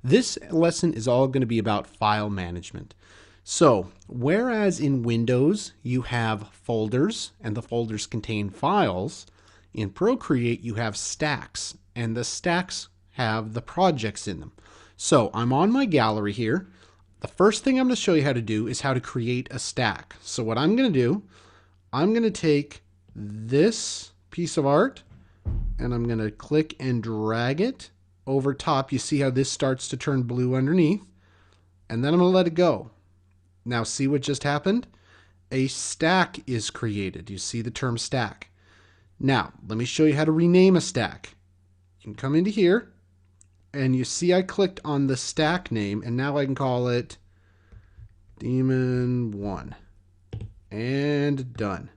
This lesson is all going to be about file management. So, whereas in Windows you have folders and the folders contain files, in Procreate you have stacks and the stacks have the projects in them. So, I'm on my gallery here. The first thing I'm going to show you how to do is how to create a stack. So what I'm going to do, I'm going to take this piece of art and I'm going to click and drag it over top. You see how this starts to turn blue underneath, and then I'm going to let it go. Now see what just happened? A stack is created. You see the term stack. Now let me show you how to rename a stack. You can come into here and you see I clicked on the stack name, and now I can call it Demon 1 and done.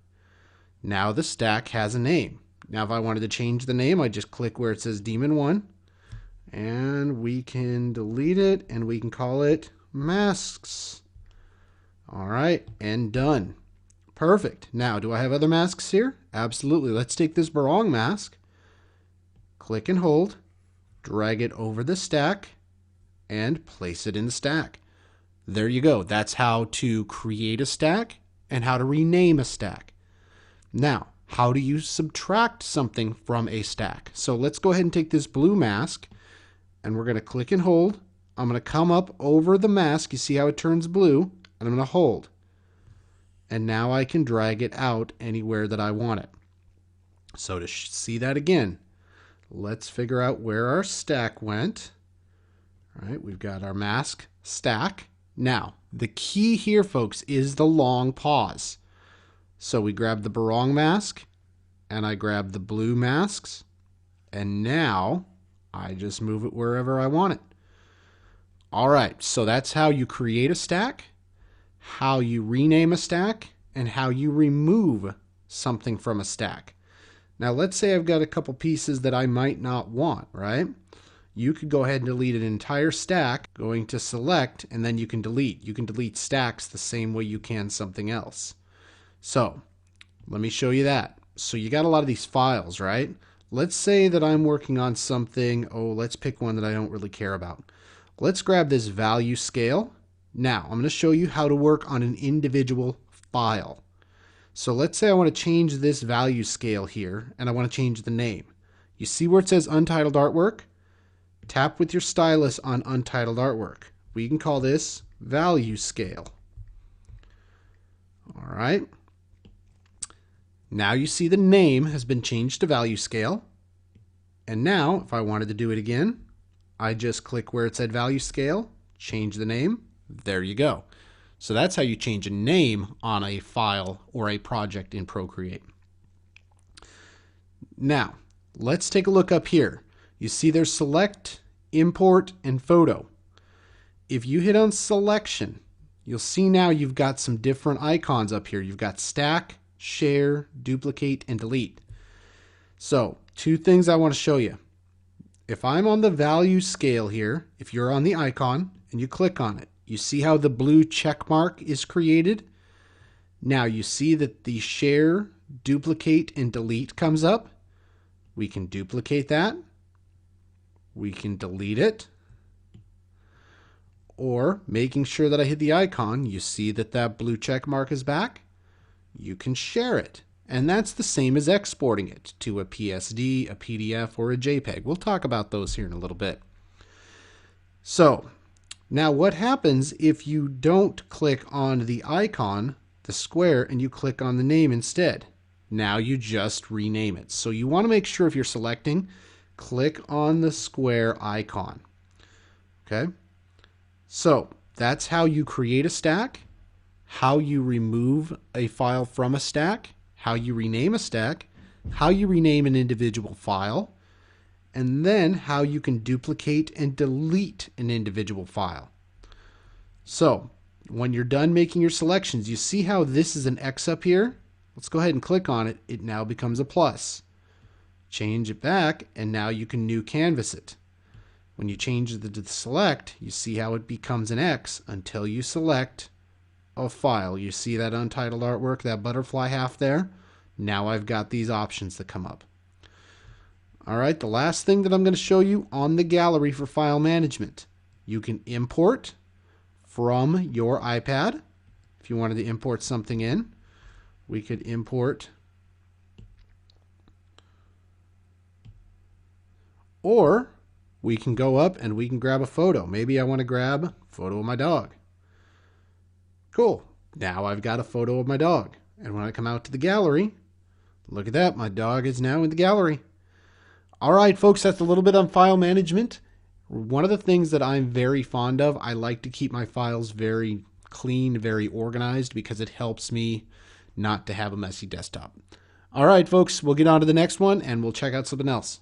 Now the stack has a name. Now if I wanted to change the name, I just click where it says Demon 1 and we can delete it and we can call it masks. All right, and done. Perfect. Now, do I have other masks here? Absolutely. Let's take this barong mask, click and hold, drag it over the stack, and place it in the stack. There you go. That's how to create a stack and how to rename a stack. Now, how do you subtract something from a stack? So let's go ahead and take this blue mask, and we're going to click and hold. I'm going to come up over the mask. You see how it turns blue? And I'm going to hold. And now I can drag it out anywhere that I want it. So to see that again, let's figure out where our stack went. All right, we've got our mask stack. Now, the key here, folks, is the long pause. So we grab the barong mask, and I grab the blue masks, and now I just move it wherever I want it. All right, so that's how you create a stack, how you rename a stack, and how you remove something from a stack. Now let's say I've got a couple pieces that I might not want, right? You could go ahead and delete an entire stack, going to select, and then you can delete. You can delete stacks the same way you can something else. So let me show you that. So you got a lot of these files, right? Let's say that I'm working on something. Oh, let's pick one that I don't really care about. Let's grab this value scale. Now I'm going to show you how to work on an individual file. So let's say I want to change this value scale here, and I want to change the name. You see where it says Untitled Artwork? Tap with your stylus on Untitled Artwork. We can call this value scale. All right. Now you see the name has been changed to value scale. And now if I wanted to do it again, I just click where it said value scale, change the name. There you go. So that's how you change a name on a file or a project in Procreate. Now, let's take a look up here. You see there's select, import, and photo. If you hit on selection, you'll see now you've got some different icons up here. You've got stack, share, duplicate, and delete. So, two things I want to show you. If I'm on the value scale here, if you're on the icon and you click on it, you see how the blue check mark is created? Now you see that the share, duplicate, and delete comes up. We can duplicate that. We can delete it. Or making sure that I hit the icon, you see that that blue check mark is back. You can share it. And that's the same as exporting it to a PSD, a PDF, or a JPEG. We'll talk about those here in a little bit. So, now what happens if you don't click on the icon, the square, and you click on the name instead? Now you just rename it. So you want to make sure if you're selecting, click on the square icon. Okay? So that's how you create a stack, how you remove a file from a stack, how you rename a stack, how you rename an individual file, and then how you can duplicate and delete an individual file. So when you're done making your selections, you see how this is an X up here? Let's go ahead and click on it. It now becomes a plus. Change it back, and now you can new canvas it. When you change it to select, you see how it becomes an X until you select a file. You see that untitled artwork, that butterfly half there? Now I've got these options that come up. All right, the last thing that I'm going to show you on the gallery for file management. You can import from your iPad. If you wanted to import something in, we could import. Or we can go up and we can grab a photo. Maybe I want to grab a photo of my dog. Cool. Now I've got a photo of my dog. And when I come out to the gallery, look at that. My dog is now in the gallery. All right, folks, that's a little bit on file management. One of the things that I'm very fond of, I like to keep my files very clean, very organized, because it helps me not to have a messy desktop. All right, folks, we'll get on to the next one and we'll check out something else.